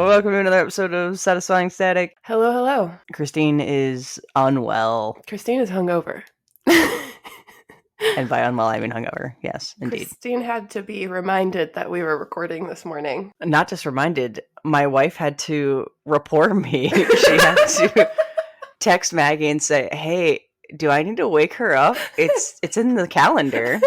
welcome to another episode of Satisfying Static. Hello, hello. Christine is unwell. Christine is hungover. And by unwell, I mean hungover. Yes, indeed. Christine had to be reminded that we were recording this morning. Not just reminded, my wife had to report me. She had to text Maggie and say, hey, do I need to wake her up? It's in the calendar.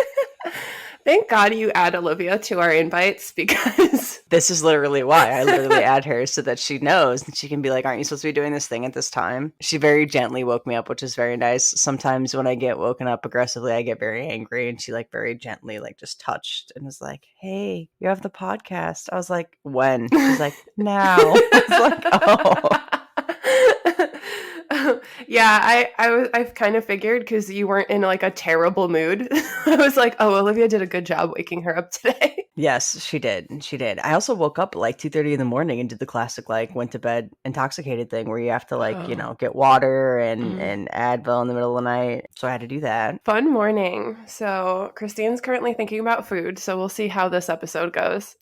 Thank God you add Olivia to our invites because... This is literally why. I literally add her so that she knows and she can be like, aren't you supposed to be doing this thing at this time? She very gently woke me up, which is very nice. Sometimes when I get woken up aggressively, I get very angry, and she very gently just touched and was like, hey, you have the podcast. I was like, when? She's like, now. I was like, oh. Yeah, I've kind of figured because you weren't in a terrible mood. I was like, oh, Olivia did a good job waking her up today. Yes, she did. She did. I also woke up at 2:30 in the morning and did the classic went to bed intoxicated thing where you have to get water and Advil in the middle of the night. So I had to do that. Fun morning. So Christine's currently thinking about food, so we'll see how this episode goes.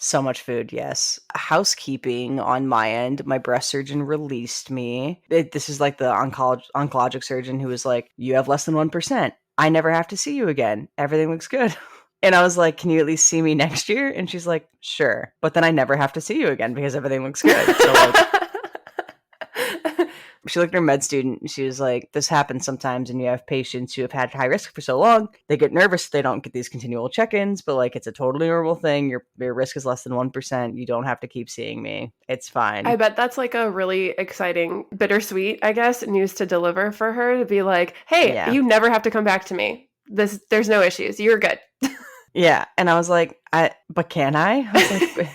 So much food, yes. Housekeeping on my end. My breast surgeon released me. This is the oncologic surgeon who was like, you have less than 1%. I never have to see you again. Everything looks good. And I was like, can you at least see me next year? And she's like, sure. But then I never have to see you again because everything looks good. So she looked at her med student and she was like, this happens sometimes, and you have patients who have had high risk for so long, they get nervous, they don't get these continual check-ins, but it's a totally normal thing. Your risk is less than 1%. You don't have to keep seeing me. It's fine. I bet that's a really exciting, bittersweet, I guess, news to deliver for her to be like, hey, You never have to come back to me. There's no issues. You're good. Yeah. And I was like, but can I? I was like,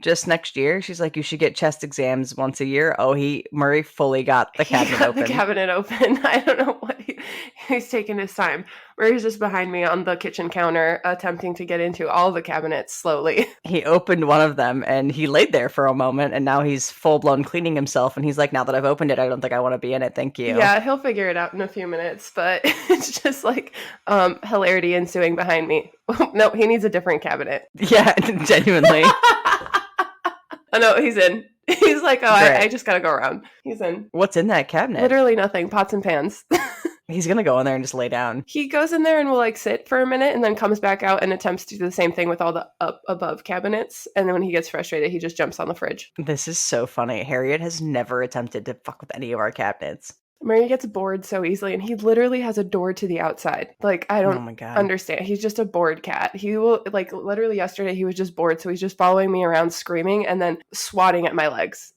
just next year. She's like, you should get chest exams once a year. Oh, Murray fully got the cabinet open. The cabinet open. I don't know what he's taking his time. Murray's just behind me on the kitchen counter, attempting to get into all the cabinets slowly. He opened one of them and he laid there for a moment, and now he's full blown cleaning himself. And he's like, now that I've opened it, I don't think I want to be in it. Thank you. Yeah, he'll figure it out in a few minutes, but it's just hilarity ensuing behind me. No, he needs a different cabinet. Yeah, genuinely. Oh, no, he's in. He's like, oh, I just gotta go around. He's in. What's in that cabinet? Literally nothing. Pots and pans. He's gonna go in there and just lay down. He goes in there and will sit for a minute and then comes back out and attempts to do the same thing with all the above cabinets. And then when he gets frustrated, he just jumps on the fridge. This is so funny. Harriet has never attempted to fuck with any of our cabinets. Murray gets bored so easily, and he literally has a door to the outside. I don't understand. He's just a bored cat. He will, literally yesterday, he was just bored, so he's just following me around screaming and then swatting at my legs.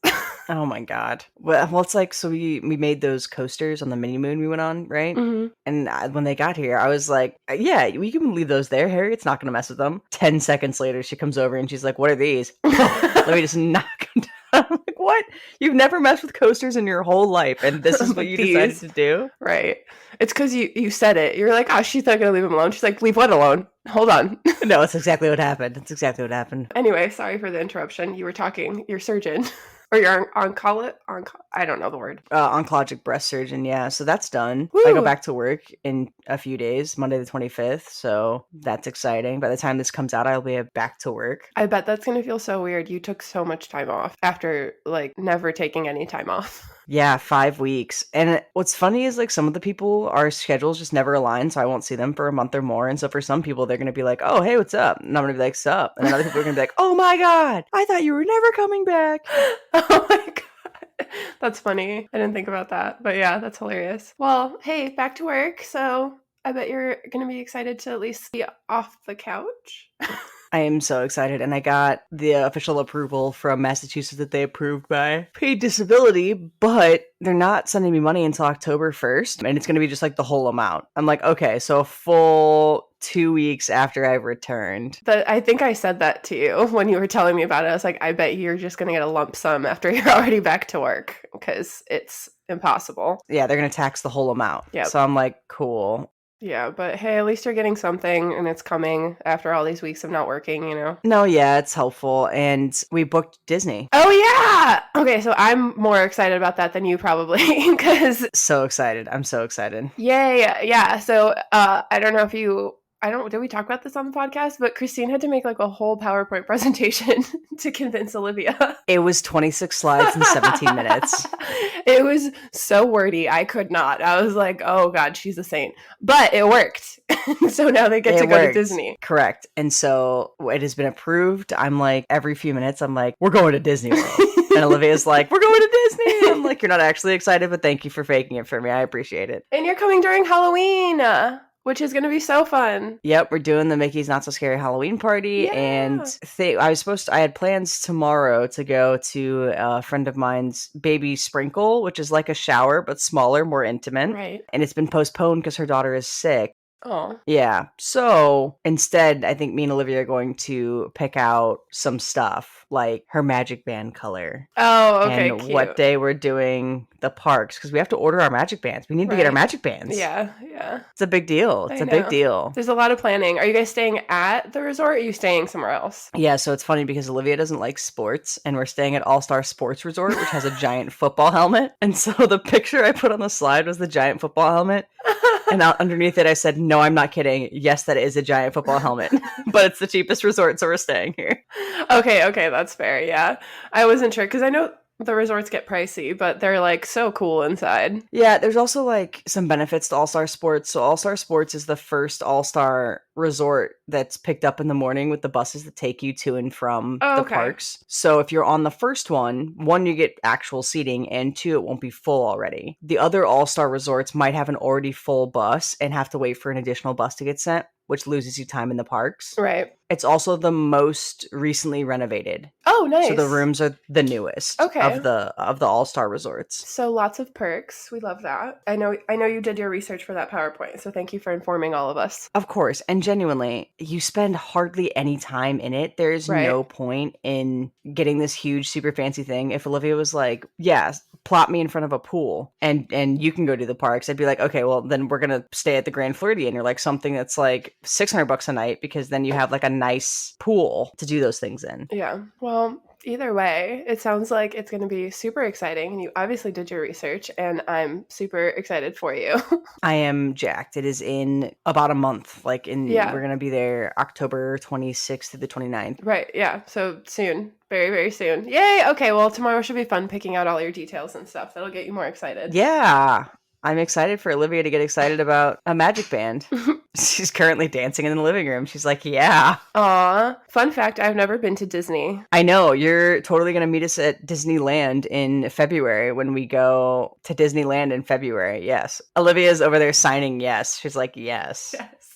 Oh my God. Well, it's so we made those coasters on the mini moon we went on, right? Mm-hmm. And when they got here, I was like, yeah, we can leave those there. Harriet's not going to mess with them. 10 seconds later, she comes over and she's like, what are these? Let me just knock them down. I'm like, what? You've never messed with coasters in your whole life, and this is what you decided to do? Right. It's because you said it. You're like, oh, she's not going to leave him alone. She's like, leave what alone? Hold on. No, it's exactly what happened. It's exactly what happened. Anyway, sorry for the interruption. You were talking, your surgeon. Or your I don't know the word. Oncologic breast surgeon, yeah. So that's done. Woo! I go back to work in a few days, Monday the 25th. So that's exciting. By the time this comes out, I'll be back to work. I bet that's going to feel so weird. You took so much time off after never taking any time off. Yeah, 5 weeks. And what's funny is some of the people, our schedules just never align, so I won't see them for a month or more. And so for some people, they're going to be like, oh, hey, what's up? And I'm going to be like, sup? And then other people are going to be like, oh my God, I thought you were never coming back. Oh my God. That's funny. I didn't think about that. But yeah, that's hilarious. Well, hey, back to work. So I bet you're going to be excited to at least be off the couch. I am so excited, and I got the official approval from Massachusetts that they approved my paid disability, but they're not sending me money until October 1st, and it's going to be just the whole amount. I'm like, okay, so a full 2 weeks after I've returned. I think I said that to you when you were telling me about it. I was like, I bet you're just going to get a lump sum after you're already back to work, because it's impossible. Yeah, they're going to tax the whole amount. Yep. So I'm like, cool. Yeah, but hey, at least you're getting something, and it's coming after all these weeks of not working, you know? No, yeah, it's helpful, and we booked Disney. Oh, yeah! Okay, so I'm more excited about that than you probably, because... So excited. I'm so excited. Yay! Yeah, so I don't know if you did we talk about this on the podcast? But Christine had to make like a whole PowerPoint presentation to convince Olivia. It was 26 slides in 17 minutes. It was so wordy. I could not. I was like, oh God, she's a saint. But it worked. So now they get to go to Disney. Correct. And so it has been approved. I'm like, every few minutes, I'm like, we're going to Disney World. And Olivia's like, we're going to Disney. I'm like, you're not actually excited, but thank you for faking it for me. I appreciate it. And you're coming during Halloween, which is going to be so fun. Yep, we're doing the Mickey's Not So Scary Halloween party. Yeah. And I had plans tomorrow to go to a friend of mine's baby sprinkle, which is like a shower, but smaller, more intimate. Right. And it's been postponed because her daughter is sick. Oh. Yeah. So instead, I think me and Olivia are going to pick out some stuff like her magic band color. Oh, okay. And cute. What day we're doing the parks, because we have to order our magic bands. We need to get our magic bands. Yeah. It's a big deal. It's a big deal. There's a lot of planning. Are you guys staying at the resort or are you staying somewhere else? Yeah, so it's funny because Olivia doesn't like sports and we're staying at All-Star Sports Resort, which has a giant football helmet. And so the picture I put on the slide was the giant football helmet. And underneath it, I said, no, I'm not kidding. Yes, that is a giant football helmet, but it's the cheapest resort, so we're staying here. Okay, that's fair. Yeah. I wasn't sure because I know the resorts get pricey, but they're like so cool inside. Yeah, there's also like some benefits to All-Star Sports. So All-Star Sports is the first All-Star resort that's picked up in the morning with the buses that take you to and from the parks. So if you're on the first one, you get actual seating, and two, it won't be full already. The other All-Star resorts might have an already full bus and have to wait for an additional bus to get sent, which loses you time in the parks. Right. It's also the most recently renovated. Oh, nice. So the rooms are the newest of the All-Star resorts. So lots of perks. We love that. I know you did your research for that PowerPoint, so thank you for informing all of us. Of course. And genuinely, you spend hardly any time in it. There's no point in getting this huge, super fancy thing. If Olivia was like, yeah, plop me in front of a pool and you can go to the parks, I'd be like, okay, well, then we're going to stay at the Grand Floridian or like something that's like $600 a night, because then you have like a nice pool to do those things in. Yeah. Well, either way, it sounds like it's going to be super exciting. And you obviously did your research, and I'm super excited for you. I am jacked. It is in about a month. We're going to be there October 26th to the 29th. Right. Yeah. So soon. Very, very soon. Yay. Okay. Well, tomorrow should be fun picking out all your details and stuff. That'll get you more excited. Yeah. I'm excited for Olivia to get excited about a magic band. She's currently dancing in the living room. She's like, yeah. Aw. Fun fact, I've never been to Disney. I know. You're totally going to meet us at Disneyland in February when we go to Disneyland in February. Yes. Olivia's over there signing yes. She's like, yes. Yes.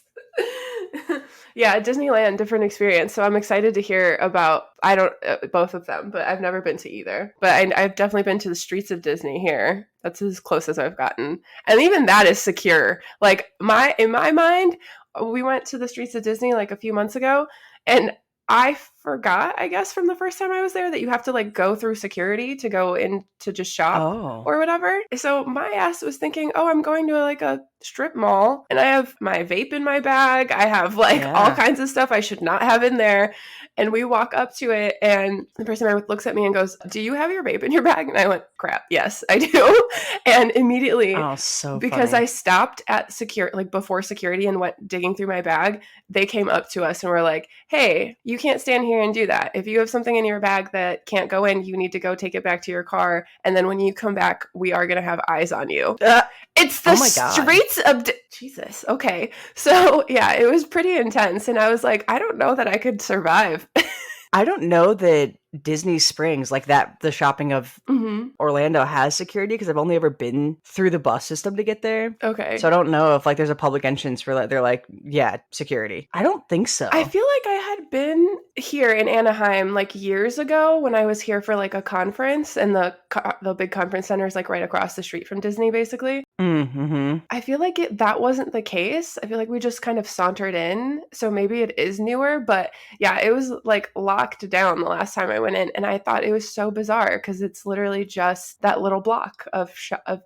Yeah, Disneyland, different experience. So I'm excited to hear about, both of them, but I've never been to either. But I've definitely been to the streets of Disney here. That's as close as I've gotten. And even that is secure. Like in my mind, we went to the streets of Disney like a few months ago, and I forgot, I guess, from the first time I was there that you have to like go through security to go in to just shop or whatever. So my ass was thinking, oh, I'm going to like a strip mall and I have my vape in my bag. I have like all kinds of stuff I should not have in there. And we walk up to it and the person I'm with looks at me and goes, do you have your vape in your bag? And I went, crap, yes, I do. And immediately, because I stopped at before security and went digging through my bag, they came up to us and were like, hey, you can't stand here and do that. If you have something in your bag that can't go in, you need to go take it back to your car. And then when you come back, we are going to have eyes on you. It's the streets of Jesus. Okay. So yeah, it was pretty intense. And I was like, I don't know that I could survive. I don't know that Disney Springs, like that, the shopping of Orlando has security, because I've only ever been through the bus system to get there. Okay. So I don't know if like there's a public entrance where they're like, yeah, security. I don't think so. I feel like I had been here in Anaheim like years ago when I was here for like a conference, and the big conference center is like right across the street from Disney, basically. Mm-hmm. I feel like that wasn't the case. I feel like we just kind of sauntered in. So maybe it is newer, but yeah, it was like locked down the last time I went in. And I thought it was so bizarre because it's literally just that little block of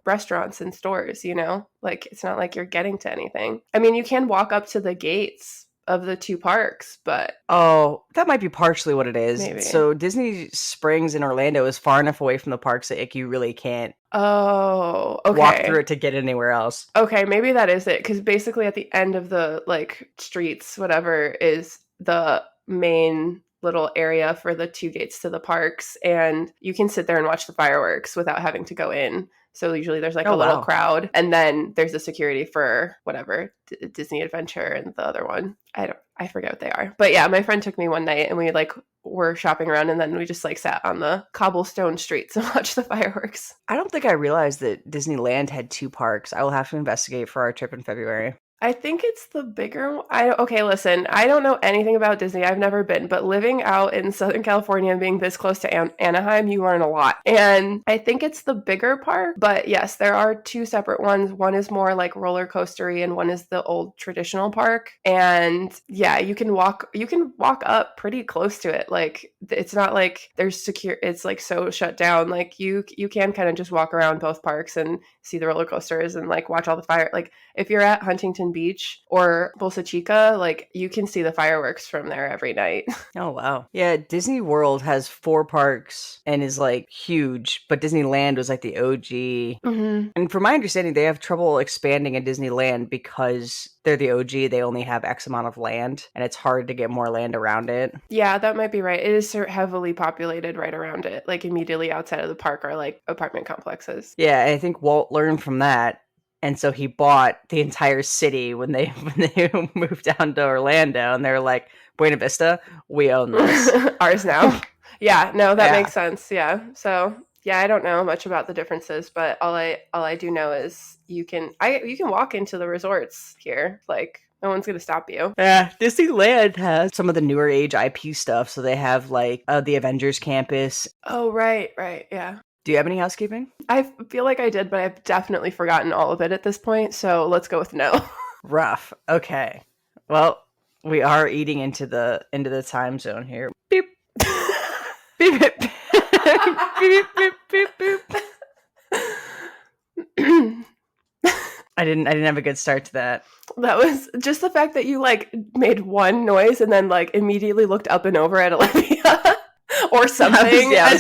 restaurants and stores, you know, like it's not like you're getting to anything. I mean, you can walk up to the gates of the two parks, but oh, that might be partially what it is. Maybe. So Disney Springs in Orlando is far enough away from the parks that like, you really can't walk through it to get anywhere else. Okay, maybe that is it, because basically at the end of the like streets, whatever, is the main little area for the two gates to the parks, and you can sit there and watch the fireworks without having to go in. So usually there's like a little crowd, and then there's the security for whatever Disney Adventure and the other one. I forget what they are. But yeah, my friend took me one night and we like were shopping around, and then we just like sat on the cobblestone streets and watched the fireworks. I don't think I realized that Disneyland had two parks. I will have to investigate for our trip in February. I think it's the bigger one. Okay, listen, I don't know anything about Disney. I've never been, but living out in Southern California and being this close to Anaheim, you learn a lot. And I think it's the bigger park, but yes, there are two separate ones. One is more like roller coastery and one is the old traditional park. And yeah, you can walk up pretty close to it. Like it's not like there's it's like so shut down. Like you can kind of just walk around both parks and see the roller coasters and like watch all the fire. Like if you're at Huntington Beach or Bolsa Chica, like you can see the fireworks from there every night. Oh wow. Yeah, Disney World has 4 parks and is like huge, but Disneyland was like the OG. Mm-hmm. And from my understanding, they have trouble expanding in Disneyland because they're the OG. They only have X amount of land and it's hard to get more land around it. Yeah, that might be right. It is heavily populated right around it. Like immediately outside of the park are like apartment complexes. Yeah, I think Walt learned from that. And so he bought the entire city when they moved down to Orlando, and they were like, Buena Vista, we own this. Ours now. Yeah, no, that makes sense. Yeah. So yeah, I don't know much about the differences, but all I do know is you can walk into the resorts here. Like no one's going to stop you. Yeah, Disneyland has some of the newer age IP stuff. So they have like the Avengers campus. Oh, right. Yeah. Do you have any housekeeping? I feel like I did, but I've definitely forgotten all of it at this point. So let's go with no. Rough. Okay. Well, we are eating into the time zone here. Beep. Beep. Beep. Beep. Beep. Beep. Beep. I didn't have a good start to that. That was just the fact that you like made one noise and then like immediately looked up and over at Olivia. Or something. I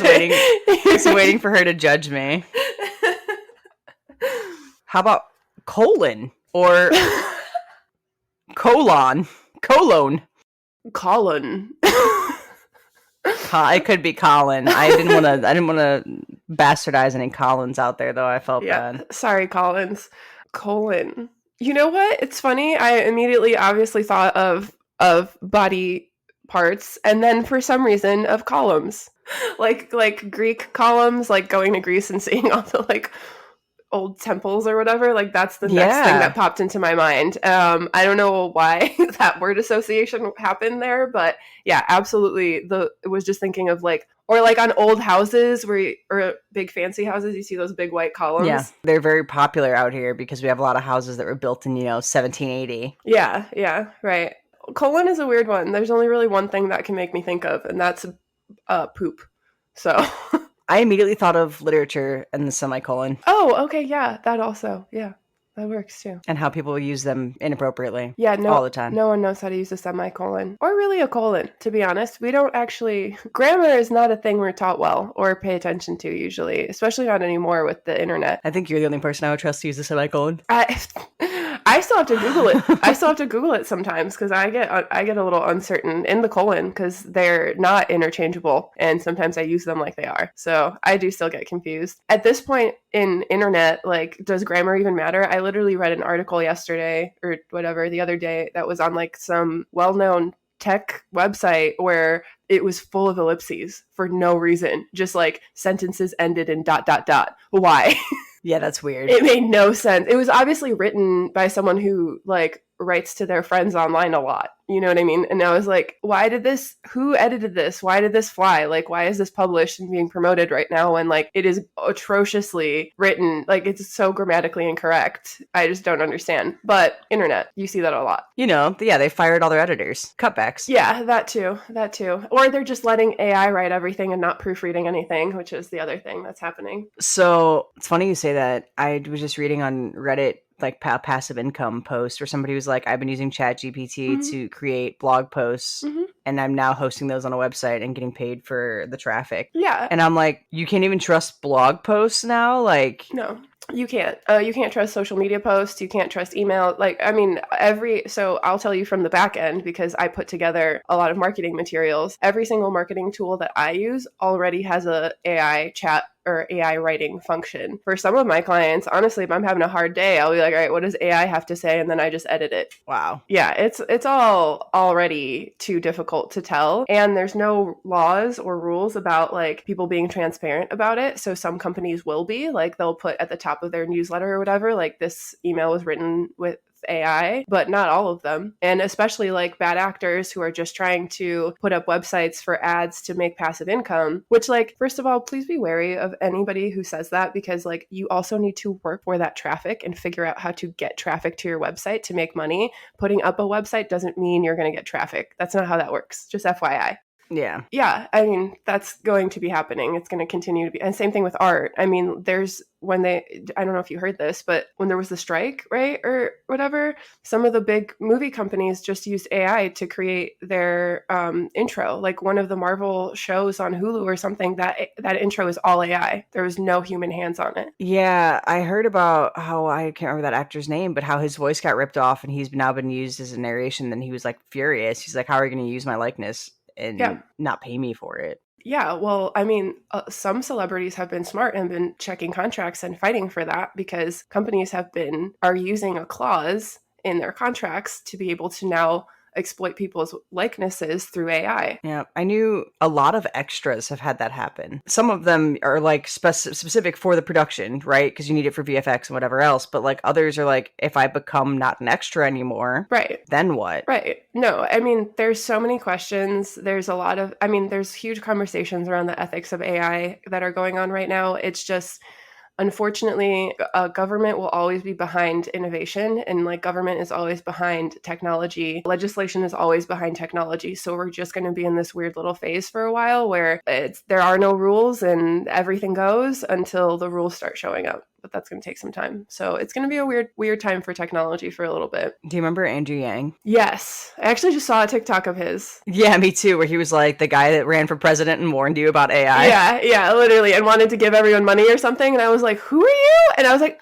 was waiting for her to judge me. How about colon or colon? Colon. It could be Colin. I didn't want to bastardize any Collins out there, though. I felt bad. Sorry, Collins. Colon. You know what? It's funny. I immediately obviously thought of body parts, and then for some reason of columns, like Greek columns, like going to Greece and seeing all the like old temples or whatever. Like that's the next thing that popped into my mind. I don't know why that word association happened there, but yeah, absolutely. It was just thinking of like, or like on old houses or big fancy houses, you see those big white columns. Yeah, they're very popular out here because we have a lot of houses that were built in 1780. Yeah, right. Colon is a weird one. There's only really one thing that can make me think of, and that's poop. So I immediately thought of literature and the semicolon. Oh, okay, yeah, that also, yeah, that works too. And how people use them inappropriately. Yeah, all the time. No one knows how to use a semicolon or really a colon. To be honest, we don't actually. Grammar is not a thing we're taught well or pay attention to usually, especially not anymore with the internet. I think you're the only person I would trust to use a semicolon. I still have to Google it. I still have to Google it sometimes because I get a little uncertain in the colon because they're not interchangeable, and sometimes I use them like they are. So I do still get confused. At this point in internet, like, does grammar even matter? I literally read an article yesterday or whatever the other day that was on like some well-known tech website where it was full of ellipses for no reason, just like sentences ended in ... Why? Yeah, that's weird. It made no sense. It was obviously written by someone who like writes to their friends online a lot. You know what I mean? And I was like, who edited this? Why did this fly? Like, why is this published and being promoted right now when like it is atrociously written? Like it's so grammatically incorrect. I just don't understand. But internet, you see that a lot. They fired all their editors. Cutbacks. Yeah, that too. Or they're just letting AI write everything and not proofreading anything, which is the other thing that's happening. So it's funny you say that. I was just reading on Reddit like passive income post where somebody was like, I've been using ChatGPT to create blog posts and I'm now hosting those on a website and getting paid for the traffic. Yeah. And I'm like, you can't even trust blog posts now? Like, no. You can't. You can't trust social media posts. You can't trust email. Like, I mean, so I'll tell you from the back end, because I put together a lot of marketing materials. Every single marketing tool that I use already has a AI chat or AI writing function. For some of my clients, honestly, if I'm having a hard day, I'll be like, all right, what does AI have to say? And then I just edit it. Wow. Yeah, it's all already too difficult to tell. And there's no laws or rules about like people being transparent about it. So some companies will be like, they'll put at the top of their newsletter or whatever, like this email was written with AI, but not all of them. And especially like bad actors who are just trying to put up websites for ads to make passive income, which like, first of all, please be wary of anybody who says that, because like you also need to work for that traffic and figure out how to get traffic to your website to make money. Putting up a website doesn't mean you're going to get traffic. That's not how that works. Just FYI. Yeah. Yeah. I mean, that's going to be happening. It's going to continue to be. And same thing with art. I mean, I don't know if you heard this, but when there was the strike, right, or whatever, some of the big movie companies just used AI to create their intro. Like one of the Marvel shows on Hulu or something, that intro is all AI. There was no human hands on it. Yeah, I heard about how, I can't remember that actor's name, but how his voice got ripped off and he's now been used as a narration. Then he was like furious. He's like, how are you going to use my likeness and not pay me for it? Yeah, well, I mean, some celebrities have been smart and been checking contracts and fighting for that, because companies are using a clause in their contracts to be able to now exploit people's likenesses through AI. Yeah, I knew a lot of extras have had that happen. Some of them are like specific for the production, right? Because you need it for VFX and whatever else. But like others are like, if I become not an extra anymore, right, then what? Right. No, I mean, there's so many questions. There's huge conversations around the ethics of AI that are going on right now. It's just, unfortunately, government will always be behind innovation, and like government is always behind technology. Legislation is always behind technology. So we're just going to be in this weird little phase for a while where there are no rules and everything goes until the rules start showing up. But that's going to take some time. So it's going to be a weird time for technology for a little bit. Do you remember Andrew Yang? Yes. I actually just saw a TikTok of his. Yeah, me too, where he was like the guy that ran for president and warned you about AI. Yeah, literally, and wanted to give everyone money or something. And I was like, who are you? And I was like,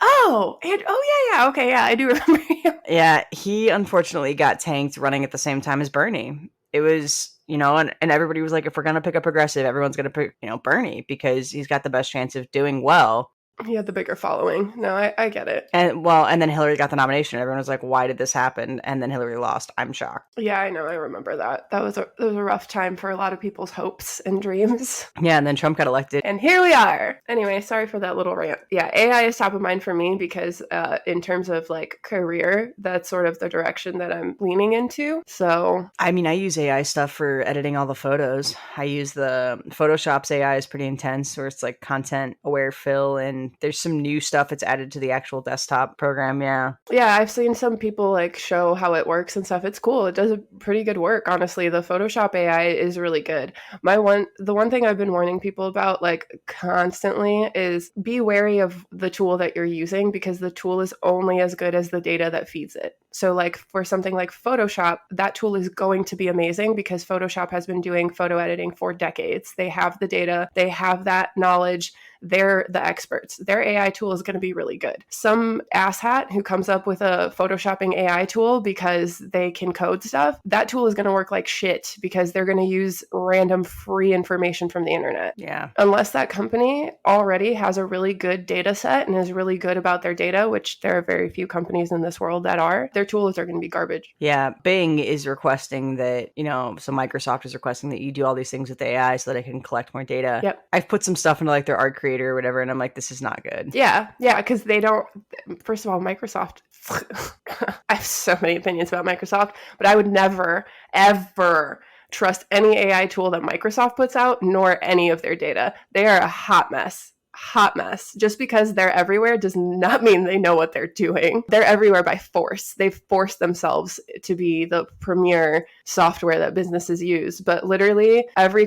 okay, I do remember you. Yeah, he unfortunately got tanked running at the same time as Bernie. It was, and everybody was like, if we're going to pick a progressive, everyone's going to pick, Bernie, because he's got the best chance of doing well. He had the bigger following. No, I get it. And then Hillary got the nomination. Everyone was like, why did this happen? And then Hillary lost. I'm shocked. Yeah, I know. I remember that. That was a rough time for a lot of people's hopes and dreams. Yeah, and then Trump got elected. And here we are. Anyway, sorry for that little rant. Yeah, AI is top of mind for me because in terms of like career, that's sort of the direction that I'm leaning into. So, I mean, I use AI stuff for editing all the photos. I use the Photoshop's AI is pretty intense, where it's like content aware fill, and there's some new stuff that's added to the actual desktop program. Yeah, I've seen some people like show how it works and stuff. It's cool. It does a pretty good work, honestly. The Photoshop AI is really good. The one thing I've been warning people about like constantly is be wary of the tool that you're using, because the tool is only as good as the data that feeds it. So like for something like Photoshop, that tool is going to be amazing because Photoshop has been doing photo editing for decades. They have the data, they have that knowledge. They're the experts. Their AI tool is going to be really good. Some asshat who comes up with a photoshopping AI tool because they can code stuff, that tool is going to work like shit because they're going to use random free information from the internet. Yeah. Unless that company already has a really good data set and is really good about their data, which there are very few companies in this world that are, their tools are going to be garbage. Yeah. Bing is requesting that, so Microsoft is requesting that you do all these things with AI so that it can collect more data. Yep. I've put some stuff into like their art creator or whatever, and I'm like, this is not good. Yeah, because they don't, first of all, Microsoft, I have so many opinions about Microsoft, but I would never, ever trust any AI tool that Microsoft puts out, nor any of their data. They are a hot mess. Just because they're everywhere does not mean they know what they're doing. They're everywhere by force. They've forced themselves to be the premier software that businesses use. But literally every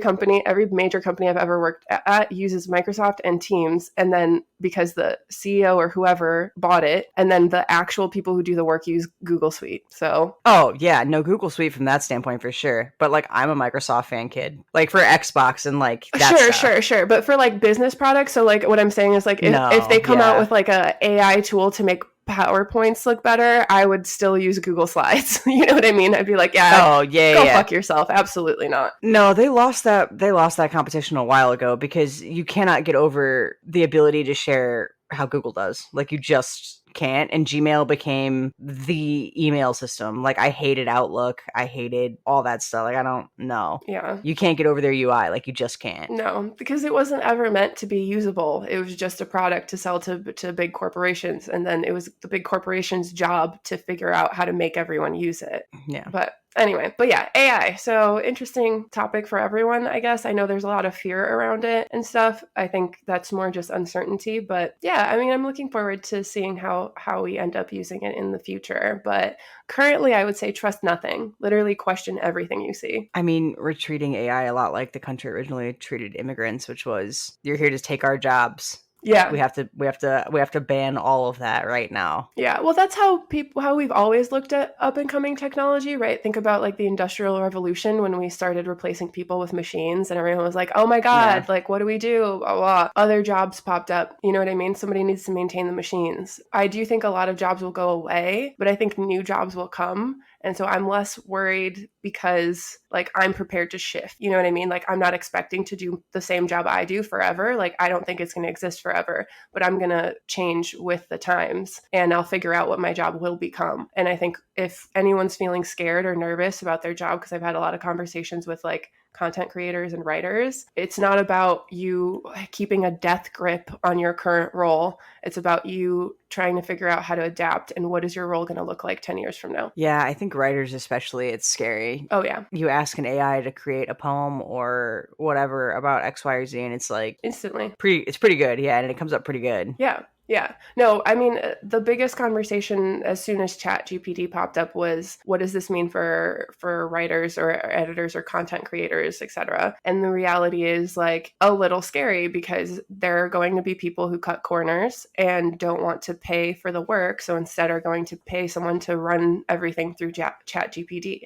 major company I've ever worked at uses Microsoft and Teams, and then because the CEO or whoever bought it, and then the actual people who do the work use Google Suite. So oh yeah, no, Google Suite from that standpoint for sure. But like I'm a Microsoft fan kid. Like for Xbox and like that sure. But for like business products, so like what I'm saying is like if they come out with like a AI tool to make PowerPoints look better, I would still use Google Slides. You know what I mean? I'd be like, go fuck yourself. Absolutely not. No, they lost that competition a while ago because you cannot get over the ability to share how Google does. Like you just can't. And Gmail became the email system. Like I hated Outlook. I hated all that stuff. Like I don't know. Yeah. You can't get over their UI. Like you just can't. No, because it wasn't ever meant to be usable. It was just a product to sell to big corporations. And then it was the big corporation's job to figure out how to make everyone use it. Yeah. But anyway, but yeah, AI. So interesting topic for everyone, I guess. I know there's a lot of fear around it and stuff. I think that's more just uncertainty. But yeah, I mean, I'm looking forward to seeing how we end up using it in the future. But currently, I would say trust nothing. Literally question everything you see. I mean, we're treating AI a lot like the country originally treated immigrants, which was, you're here to take our jobs. Yeah. We have to ban all of that right now. Yeah. Well, that's how we've always looked at up and coming technology, right? Think about like the Industrial Revolution when we started replacing people with machines and everyone was like, oh my God, like, what do we do? Blah, blah. Other jobs popped up. You know what I mean? Somebody needs to maintain the machines. I do think a lot of jobs will go away, but I think new jobs will come. And so I'm less worried because like I'm prepared to shift. You know what I mean? Like I'm not expecting to do the same job I do forever. Like I don't think it's going to exist forever, but I'm going to change with the times and I'll figure out what my job will become. And I think if anyone's feeling scared or nervous about their job, because I've had a lot of conversations with like content creators and writers, it's not about you keeping a death grip on your current role. It's about you trying to figure out how to adapt and what is your role going to look like 10 years from now. Yeah, I think writers especially, it's scary. Oh yeah. You ask an AI to create a poem or whatever about X, Y, or Z, and it's like instantly. It's pretty good, yeah, and it comes up pretty good. Yeah. Yeah. No, I mean, the biggest conversation as soon as ChatGPT popped up was, what does this mean for writers or editors or content creators, etc.? And the reality is like a little scary because there are going to be people who cut corners and don't want to pay for the work. So instead are going to pay someone to run everything through ChatGPT.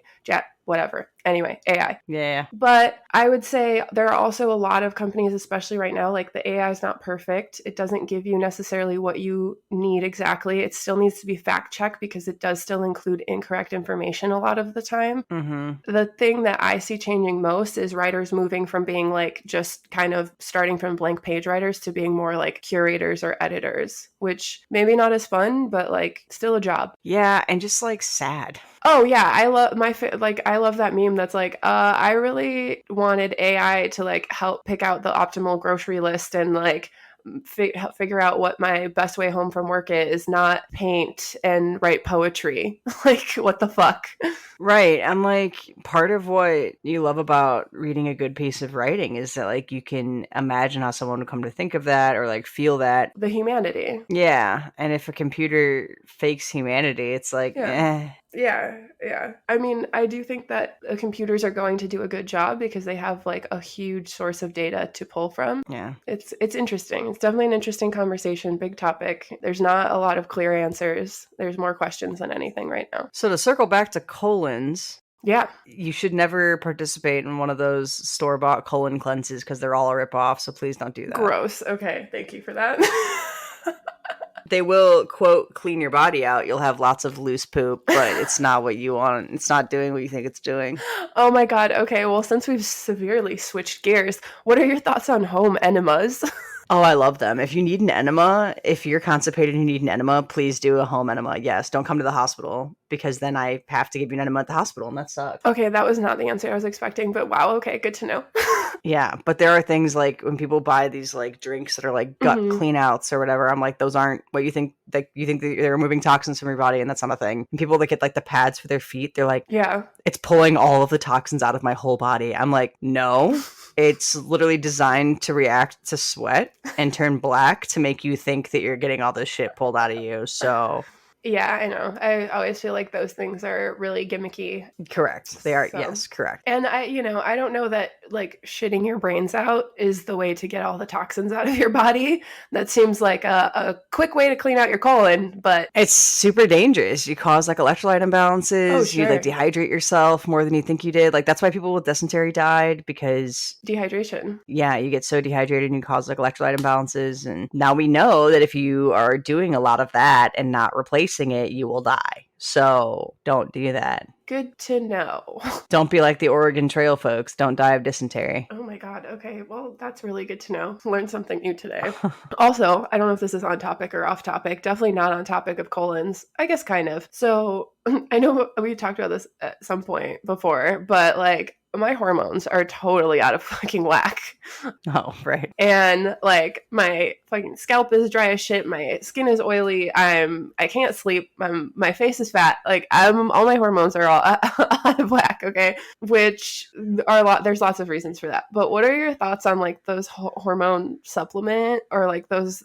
Whatever. Anyway, AI. Yeah. But I would say there are also a lot of companies, especially right now, like the AI is not perfect. It doesn't give you necessarily what you need exactly. It still needs to be fact checked because it does still include incorrect information a lot of the time. Mm-hmm. The thing that I see changing most is writers moving from being like just kind of starting from blank page writers to being more like curators or editors, which maybe not as fun, but like still a job. Yeah, and just like sad. Oh yeah, I love that meme that's like, I really wanted AI to like help pick out the optimal grocery list and like figure out what my best way home from work is, not paint and write poetry. Like, what the fuck? Right. I'm like, part of what you love about reading a good piece of writing is that like you can imagine how someone would come to think of that or like feel that. The humanity. Yeah. And if a computer fakes humanity, it's like, Yeah. Yeah. I mean, I do think that computers are going to do a good job because they have like a huge source of data to pull from. Yeah. It's interesting. It's definitely an interesting conversation, big topic. There's not a lot of clear answers. There's more questions than anything right now. So to circle back to colons. Yeah. You should never participate in one of those store-bought colon cleanses because they're all a rip-off, so please don't do that. Gross. Okay. Thank you for that. They will, quote, clean your body out. You'll have lots of loose poop, but it's not what you want. It's not doing what you think it's doing. Oh my God. Okay, well, since we've severely switched gears, what are your thoughts on home enemas? Oh, I love them. If you need an enema, if you're constipated and you need an enema, please do a home enema. Yes, don't come to the hospital because then I have to give you an enema at the hospital and that sucks. Okay, that was not the answer I was expecting, but wow, okay, good to know. Yeah, but there are things like when people buy these like drinks that are like gut clean outs or whatever, I'm like, those aren't what you think. Like you think that they're removing toxins from your body and that's not a thing. And people that get like the pads for their feet, they're like, yeah, it's pulling all of the toxins out of my whole body. I'm like, no. It's literally designed to react to sweat and turn black to make you think that you're getting all this shit pulled out of you. So yeah, I know. I always feel like those things are really gimmicky. Correct. They are. So. Yes, correct. And I don't know that like shitting your brains out is the way to get all the toxins out of your body. That seems like a quick way to clean out your colon, but it's super dangerous. You cause like electrolyte imbalances. Sure. You like dehydrate yourself more than you think you did. Like that's why people with dysentery died, because dehydration. Yeah, you get so dehydrated and you cause like electrolyte imbalances. And now we know that if you are doing a lot of that and not replacing it, you will die. So don't do that. Good to know. Don't be like the Oregon Trail folks. Don't die of dysentery. Oh my God. Okay. Well, that's really good to know. Learned something new today. Also, I don't know if this is on topic or off topic. Definitely not on topic of colons. I guess kind of. So I know we talked about this at some point before, but like my hormones are totally out of fucking whack. Oh, right. And like my fucking scalp is dry as shit. My skin is oily. I can't sleep. My face is fat. Like all my hormones are all out of whack. Okay. Which are there's lots of reasons for that. But what are your thoughts on like those hormone supplement or like those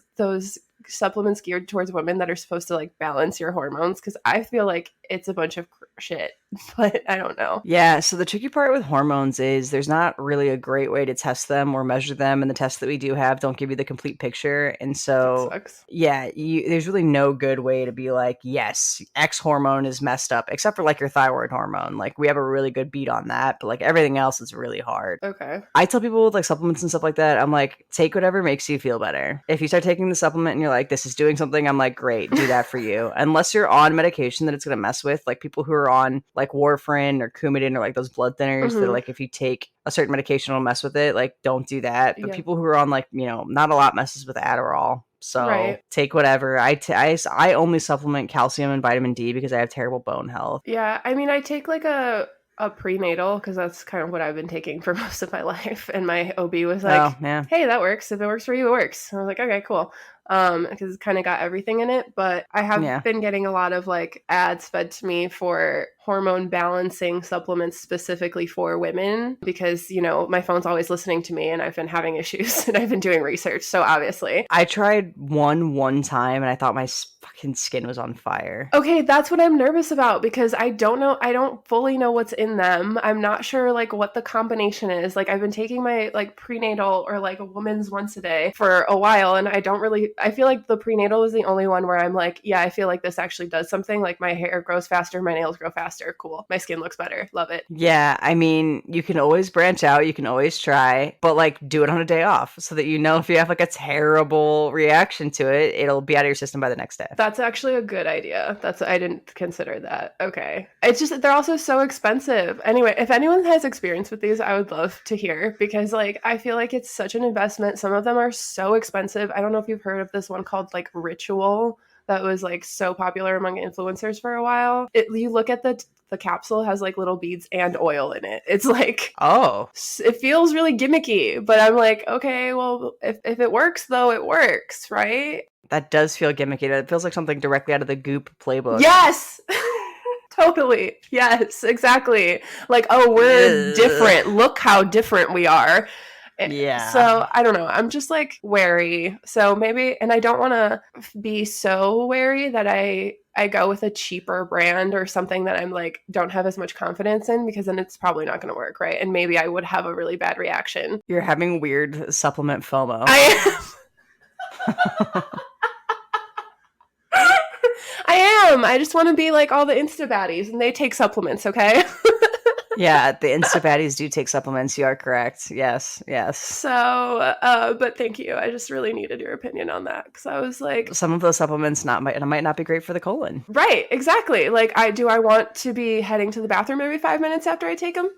supplements geared towards women that are supposed to like balance your hormones? Because I feel like it's a bunch of shit, but I don't know. Yeah, so the tricky part with hormones is there's not really a great way to test them or measure them, and the tests that we do have don't give you the complete picture. And so yeah, there's really no good way to be like, yes, X hormone is messed up, except for like your thyroid hormone. Like we have a really good beat on that, but like everything else is really hard. Okay. I tell people with like supplements and stuff like that, I'm like, take whatever makes you feel better. If you start taking the supplement and you're like, this is doing something, I'm like, great, do that for you. Unless you're on medication that it's going to mess with, like people who are on like warfarin or Coumadin or like those blood thinners that like if you take a certain medication it'll mess with it, like don't do that. But people who are on like, you know, not a lot messes with Adderall. So take whatever. I only supplement calcium and vitamin D because I have terrible bone health. Yeah, I mean I take like a prenatal because that's kind of what I've been taking for most of my life, and my OB was like, hey, that works. If it works for you, it works. And I was like, okay, cool. Because it's kind of got everything in it. But I have been getting a lot of like ads fed to me for hormone balancing supplements specifically for women because, you know, my phone's always listening to me and I've been having issues and I've been doing research. So obviously I tried one time and I thought my fucking skin was on fire. Okay, that's what I'm nervous about because I don't fully know what's in them. I'm not sure like what the combination is. Like I've been taking my like prenatal or like a woman's once a day for a while and I feel like the prenatal is the only one where I'm like, yeah, I feel like this actually does something. Like my hair grows faster, my nails grow faster. Cool. My skin looks better. Love it. Yeah, I mean, you can always branch out, you can always try, but like do it on a day off so that you know if you have like a terrible reaction to it, it'll be out of your system by the next day. That's actually a good idea. I didn't consider that. Okay. It's just they're also so expensive. Anyway, if anyone has experience with these, I would love to hear because like I feel like it's such an investment. Some of them are so expensive. I don't know if you've heard of this one called like Ritual. That was like so popular among influencers for a while. You look at the capsule has like little beads and oil in it. It's like, it feels really gimmicky, but I'm like, okay, well, if it works though, it works, right? That does feel gimmicky. It feels like something directly out of the Goop playbook. Yes! Totally. Yes, exactly. Like, oh, we're different. Look how different we are. Yeah. So I don't know. I'm just like wary. So maybe, and I don't want to be so wary that I go with a cheaper brand or something that I'm like, don't have as much confidence in because then it's probably not going to work. Right. And maybe I would have a really bad reaction. You're having weird supplement FOMO. I am. I just want to be like all the Insta baddies and they take supplements. Okay. Yeah, the Insta baddies do take supplements. You are correct. Yes. So, but thank you. I just really needed your opinion on that because I was like, some of those supplements might not be great for the colon. Right, exactly. Like, do I want to be heading to the bathroom every 5 minutes after I take them?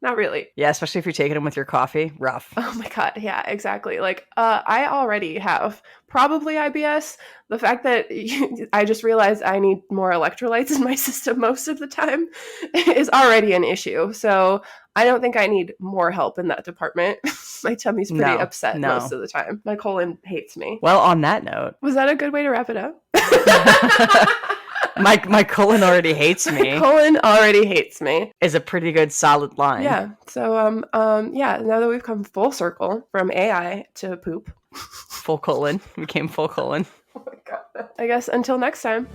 Not really. Yeah, especially if you're taking them with your coffee. Rough. Oh my God. Yeah, exactly. Like, I already have probably IBS. The fact that I just realized I need more electrolytes in my system most of the time is already an issue. So I don't think I need more help in that department. My tummy's pretty upset most of the time. My colon hates me. Well, on that note. Was that a good way to wrap it up? My colon already hates me. My colon already hates me is a pretty good solid line. Yeah. So yeah, now that we've come full circle from AI to poop. Full colon. We came full colon. Oh my God. I guess until next time.